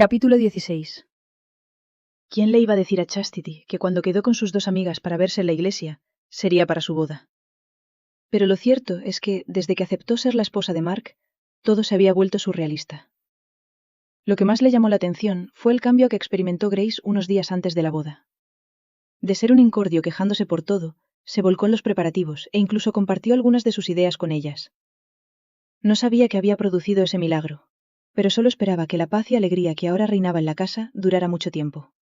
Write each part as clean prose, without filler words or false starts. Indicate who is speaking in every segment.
Speaker 1: Capítulo 16. ¿Quién le iba a decir a Chastity que cuando quedó con sus dos amigas para verse en la iglesia, sería para su boda? Pero lo cierto es que, desde que aceptó ser la esposa de Mark, todo se había vuelto surrealista. Lo que más le llamó la atención fue el cambio que experimentó Grace unos días antes de la boda. De ser un incordio quejándose por todo, se volcó en los preparativos e incluso compartió algunas de sus ideas con ellas. No sabía qué había producido ese milagro, pero solo esperaba que la paz y alegría que ahora reinaba en la casa durara mucho tiempo.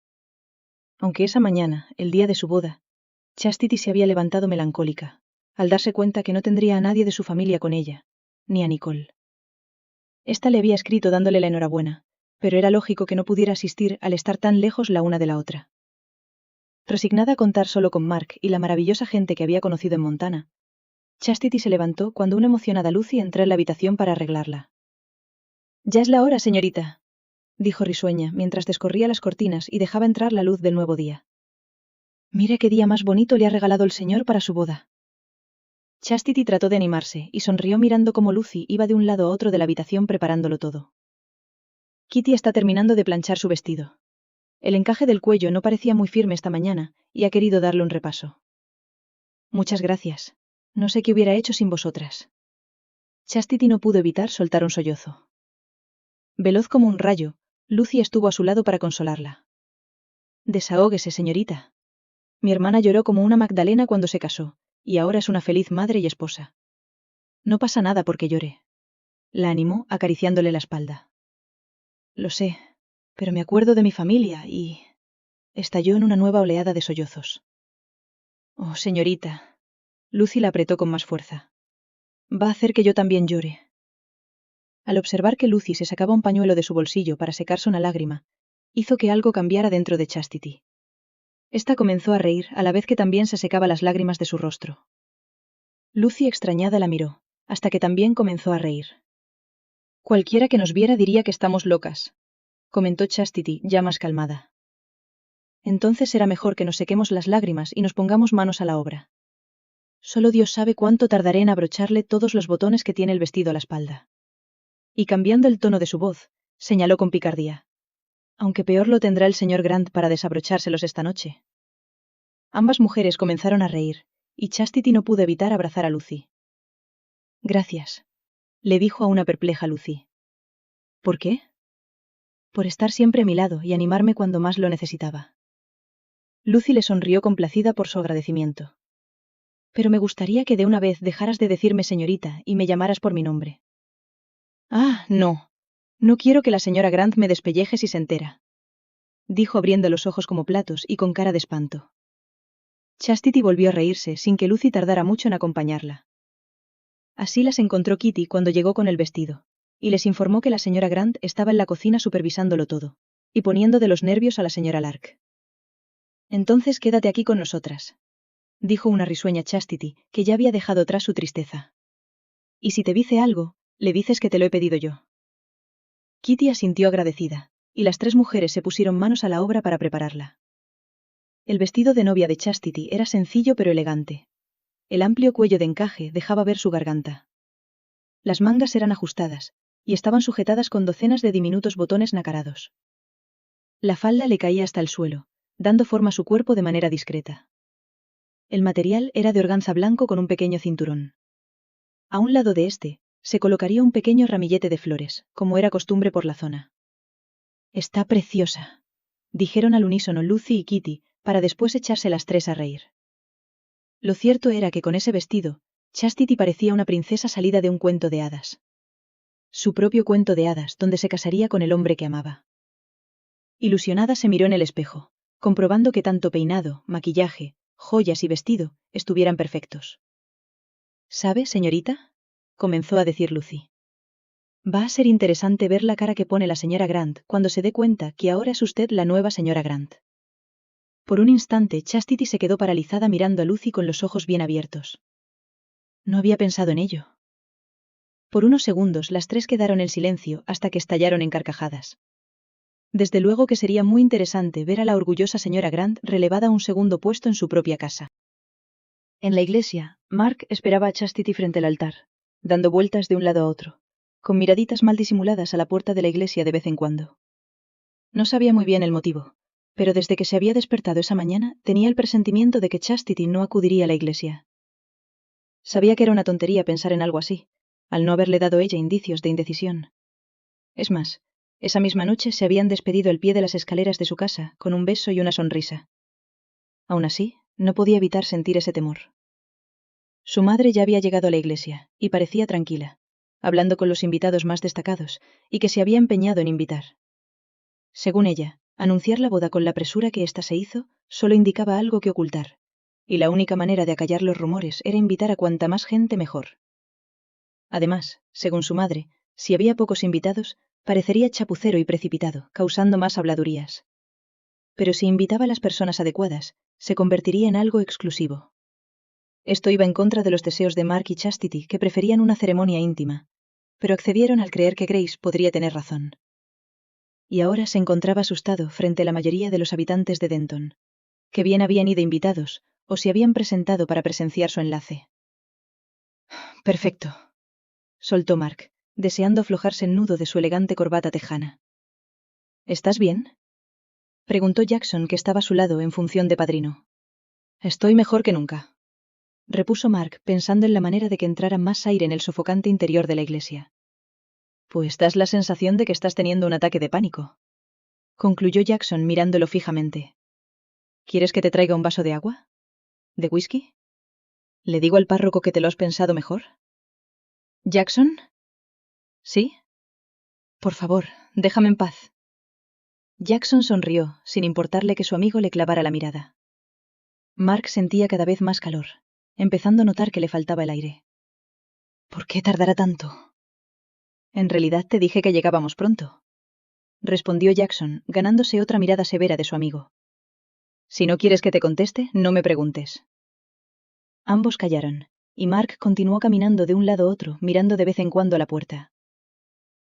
Speaker 1: Aunque esa mañana, el día de su boda, Chastity se había levantado melancólica, al darse cuenta que no tendría a nadie de su familia con ella, ni a Nicole. Esta le había escrito dándole la enhorabuena, pero era lógico que no pudiera asistir al estar tan lejos la una de la otra. Resignada a contar solo con Mark y la maravillosa gente que había conocido en Montana, Chastity se levantó cuando una emocionada Lucy entró en la habitación para arreglarla. «Ya es la hora, señorita», dijo risueña mientras descorría las cortinas y dejaba entrar la luz del nuevo día. «Mire qué día más bonito le ha regalado el señor para su boda». Chastity trató de animarse y sonrió mirando cómo Lucy iba de un lado a otro de la habitación preparándolo todo. «Kitty está terminando de planchar su vestido. El encaje del cuello no parecía muy firme esta mañana y ha querido darle un repaso». «Muchas gracias. No sé qué hubiera hecho sin vosotras». Chastity no pudo evitar soltar un sollozo. Veloz como un rayo, Lucy estuvo a su lado para consolarla. «Desahóguese, señorita. Mi hermana lloró como una Magdalena cuando se casó, y ahora es una feliz madre y esposa. No pasa nada porque llore». La animó, acariciándole la espalda. «Lo sé, pero me acuerdo de mi familia y...» Estalló en una nueva oleada de sollozos. «Oh, señorita». Lucy la apretó con más fuerza. «Va a hacer que yo también llore». Al observar que Lucy se sacaba un pañuelo de su bolsillo para secarse una lágrima, hizo que algo cambiara dentro de Chastity. Esta comenzó a reír a la vez que también se secaba las lágrimas de su rostro. Lucy extrañada la miró, hasta que también comenzó a reír. «Cualquiera que nos viera diría que estamos locas», comentó Chastity, ya más calmada. «Entonces será mejor que nos sequemos las lágrimas y nos pongamos manos a la obra. Solo Dios sabe cuánto tardaré en abrocharle todos los botones que tiene el vestido a la espalda». Y cambiando el tono de su voz, señaló con picardía. «Aunque peor lo tendrá el señor Grant para desabrochárselos esta noche». Ambas mujeres comenzaron a reír, y Chastity no pudo evitar abrazar a Lucy. «Gracias», le dijo a una perpleja Lucy. «¿Por qué?» «Por estar siempre a mi lado y animarme cuando más lo necesitaba». Lucy le sonrió complacida por su agradecimiento. «Pero me gustaría que de una vez dejaras de decirme señorita y me llamaras por mi nombre». «Ah, no. No quiero que la señora Grant me despelleje si se entera», dijo abriendo los ojos como platos y con cara de espanto. Chastity volvió a reírse sin que Lucy tardara mucho en acompañarla. Así las encontró Kitty cuando llegó con el vestido, y les informó que la señora Grant estaba en la cocina supervisándolo todo, y poniendo de los nervios a la señora Lark. «Entonces quédate aquí con nosotras», dijo una risueña Chastity, que ya había dejado atrás su tristeza. «Y si te dice algo, le dices que te lo he pedido yo». Kitty asintió agradecida, y las tres mujeres se pusieron manos a la obra para prepararla. El vestido de novia de Chastity era sencillo pero elegante. El amplio cuello de encaje dejaba ver su garganta. Las mangas eran ajustadas, y estaban sujetadas con docenas de diminutos botones nacarados. La falda le caía hasta el suelo, dando forma a su cuerpo de manera discreta. El material era de organza blanco con un pequeño cinturón. A un lado de este, se colocaría un pequeño ramillete de flores, como era costumbre por la zona. «Está preciosa», dijeron al unísono Lucy y Kitty, para después echarse las tres a reír. Lo cierto era que con ese vestido, Chastity parecía una princesa salida de un cuento de hadas. Su propio cuento de hadas, donde se casaría con el hombre que amaba. Ilusionada se miró en el espejo, comprobando que tanto peinado, maquillaje, joyas y vestido estuvieran perfectos. «¿Sabe, señorita?», comenzó a decir Lucy. «Va a ser interesante ver la cara que pone la señora Grant cuando se dé cuenta que ahora es usted la nueva señora Grant». Por un instante Chastity se quedó paralizada mirando a Lucy con los ojos bien abiertos. No había pensado en ello. Por unos segundos las tres quedaron en silencio hasta que estallaron en carcajadas. Desde luego que sería muy interesante ver a la orgullosa señora Grant relevada a un segundo puesto en su propia casa. En la iglesia, Mark esperaba a Chastity frente al altar, dando vueltas de un lado a otro, con miraditas mal disimuladas a la puerta de la iglesia de vez en cuando. No sabía muy bien el motivo, pero desde que se había despertado esa mañana tenía el presentimiento de que Chastity no acudiría a la iglesia. Sabía que era una tontería pensar en algo así, al no haberle dado ella indicios de indecisión. Es más, esa misma noche se habían despedido al pie de las escaleras de su casa, con un beso y una sonrisa. Aún así, no podía evitar sentir ese temor. Su madre ya había llegado a la iglesia, y parecía tranquila, hablando con los invitados más destacados, y que se había empeñado en invitar. Según ella, anunciar la boda con la presura que ésta se hizo solo indicaba algo que ocultar, y la única manera de acallar los rumores era invitar a cuanta más gente mejor. Además, según su madre, si había pocos invitados, parecería chapucero y precipitado, causando más habladurías. Pero si invitaba a las personas adecuadas, se convertiría en algo exclusivo. Esto iba en contra de los deseos de Mark y Chastity, que preferían una ceremonia íntima, pero accedieron al creer que Grace podría tener razón. Y ahora se encontraba asustado frente a la mayoría de los habitantes de Denton, que bien habían ido invitados, o se habían presentado para presenciar su enlace. Perfecto, soltó Mark, deseando aflojarse el nudo de su elegante corbata tejana. ¿Estás bien?, preguntó Jackson, que estaba a su lado en función de padrino. Estoy mejor que nunca, repuso Mark, pensando en la manera de que entrara más aire en el sofocante interior de la iglesia. Pues das la sensación de que estás teniendo un ataque de pánico, concluyó Jackson mirándolo fijamente. ¿Quieres que te traiga un vaso de agua? ¿De whisky? ¿Le digo al párroco que te lo has pensado mejor? ¿Jackson? ¿Sí? Por favor, déjame en paz. Jackson sonrió, sin importarle que su amigo le clavara la mirada. Mark sentía cada vez más calor, empezando a notar que le faltaba el aire. ¿Por qué tardará tanto? En realidad te dije que llegábamos pronto, respondió Jackson, ganándose otra mirada severa de su amigo. Si no quieres que te conteste, no me preguntes. Ambos callaron, y Mark continuó caminando de un lado a otro, mirando de vez en cuando a la puerta.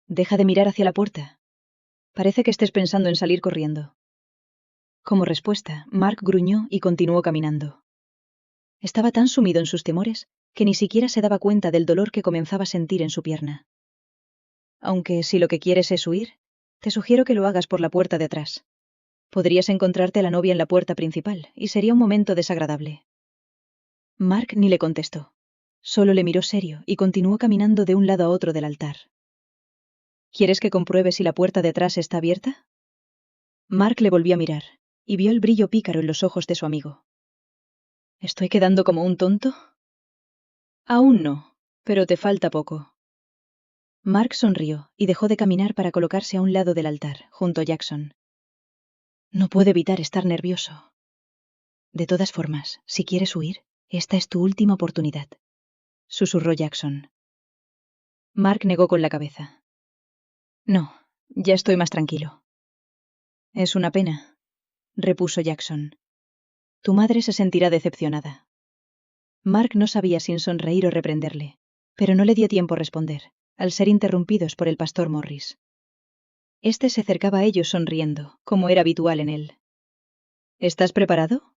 Speaker 1: Deja de mirar hacia la puerta. Parece que estés pensando en salir corriendo. Como respuesta, Mark gruñó y continuó caminando. Estaba tan sumido en sus temores que ni siquiera se daba cuenta del dolor que comenzaba a sentir en su pierna. Aunque si lo que quieres es huir, te sugiero que lo hagas por la puerta de atrás. Podrías encontrarte a la novia en la puerta principal, y sería un momento desagradable. Mark ni le contestó. Solo le miró serio y continuó caminando de un lado a otro del altar. ¿Quieres que compruebe si la puerta de atrás está abierta? Mark le volvió a mirar, y vio el brillo pícaro en los ojos de su amigo. ¿Estoy quedando como un tonto? Aún no, pero te falta poco. Mark sonrió y dejó de caminar para colocarse a un lado del altar, junto a Jackson. No puedo evitar estar nervioso. De todas formas, si quieres huir, esta es tu última oportunidad, susurró Jackson. Mark negó con la cabeza. No, ya estoy más tranquilo. Es una pena, repuso Jackson. Tu madre se sentirá decepcionada. Mark no sabía sin sonreír o reprenderle, pero no le dio tiempo a responder, al ser interrumpidos por el pastor Morris. Este se acercaba a ellos sonriendo, como era habitual en él. ¿Estás preparado?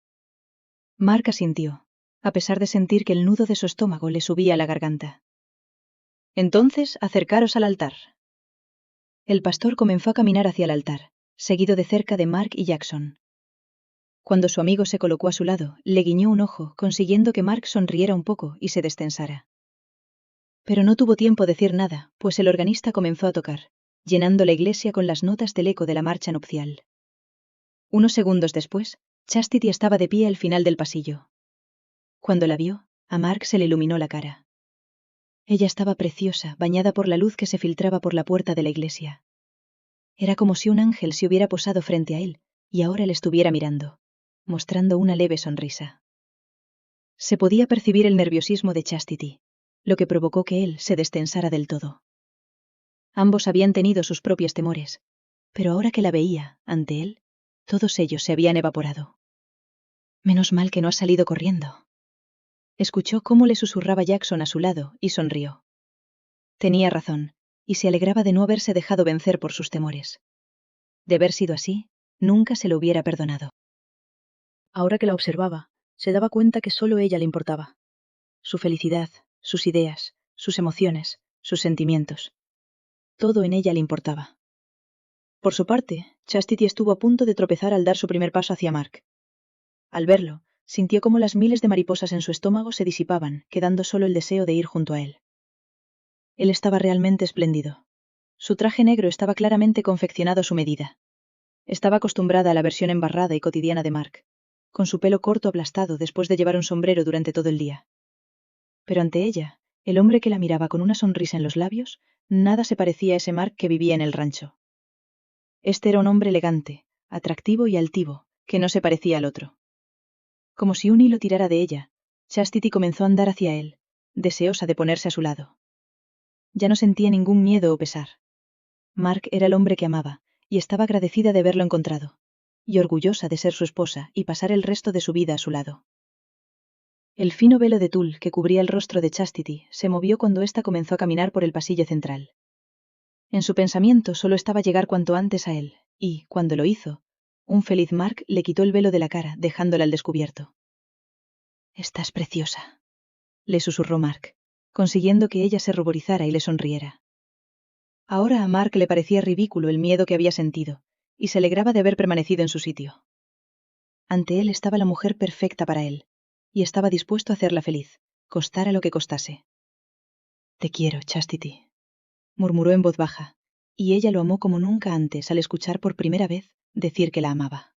Speaker 1: Mark asintió, a pesar de sentir que el nudo de su estómago le subía a la garganta. Entonces, acercaros al altar. El pastor comenzó a caminar hacia el altar, seguido de cerca de Mark y Jackson. Cuando su amigo se colocó a su lado, le guiñó un ojo, consiguiendo que Mark sonriera un poco y se destensara. Pero no tuvo tiempo de decir nada, pues el organista comenzó a tocar, llenando la iglesia con las notas del eco de la marcha nupcial. Unos segundos después, Chastity estaba de pie al final del pasillo. Cuando la vio, a Mark se le iluminó la cara. Ella estaba preciosa, bañada por la luz que se filtraba por la puerta de la iglesia. Era como si un ángel se hubiera posado frente a él, y ahora le estuviera mirando, mostrando una leve sonrisa. Se podía percibir el nerviosismo de Chastity, lo que provocó que él se destensara del todo. Ambos habían tenido sus propios temores, pero ahora que la veía, ante él, todos ellos se habían evaporado. Menos mal que no ha salido corriendo. Escuchó cómo le susurraba Jackson a su lado y sonrió. Tenía razón, y se alegraba de no haberse dejado vencer por sus temores. De haber sido así, nunca se lo hubiera perdonado. Ahora que la observaba, se daba cuenta que solo ella le importaba. Su felicidad, sus ideas, sus emociones, sus sentimientos. Todo en ella le importaba. Por su parte, Chastity estuvo a punto de tropezar al dar su primer paso hacia Mark. Al verlo, sintió cómo las miles de mariposas en su estómago se disipaban, quedando solo el deseo de ir junto a él. Él estaba realmente espléndido. Su traje negro estaba claramente confeccionado a su medida. Estaba acostumbrada a la versión embarrada y cotidiana de Mark, con su pelo corto aplastado después de llevar un sombrero durante todo el día. Pero ante ella, el hombre que la miraba con una sonrisa en los labios, nada se parecía a ese Mark que vivía en el rancho. Este era un hombre elegante, atractivo y altivo, que no se parecía al otro. Como si un hilo tirara de ella, Chastity comenzó a andar hacia él, deseosa de ponerse a su lado. Ya no sentía ningún miedo o pesar. Mark era el hombre que amaba, y estaba agradecida de haberlo encontrado, y orgullosa de ser su esposa y pasar el resto de su vida a su lado. El fino velo de tul que cubría el rostro de Chastity se movió cuando ésta comenzó a caminar por el pasillo central. En su pensamiento solo estaba llegar cuanto antes a él, y, cuando lo hizo, un feliz Mark le quitó el velo de la cara, dejándola al descubierto. «Estás preciosa», le susurró Mark, consiguiendo que ella se ruborizara y le sonriera. Ahora a Mark le parecía ridículo el miedo que había sentido, y se alegraba de haber permanecido en su sitio. Ante él estaba la mujer perfecta para él, y estaba dispuesto a hacerla feliz, costara lo que costase. «Te quiero, Chastity», murmuró en voz baja, y ella lo amó como nunca antes al escuchar por primera vez decir que la amaba.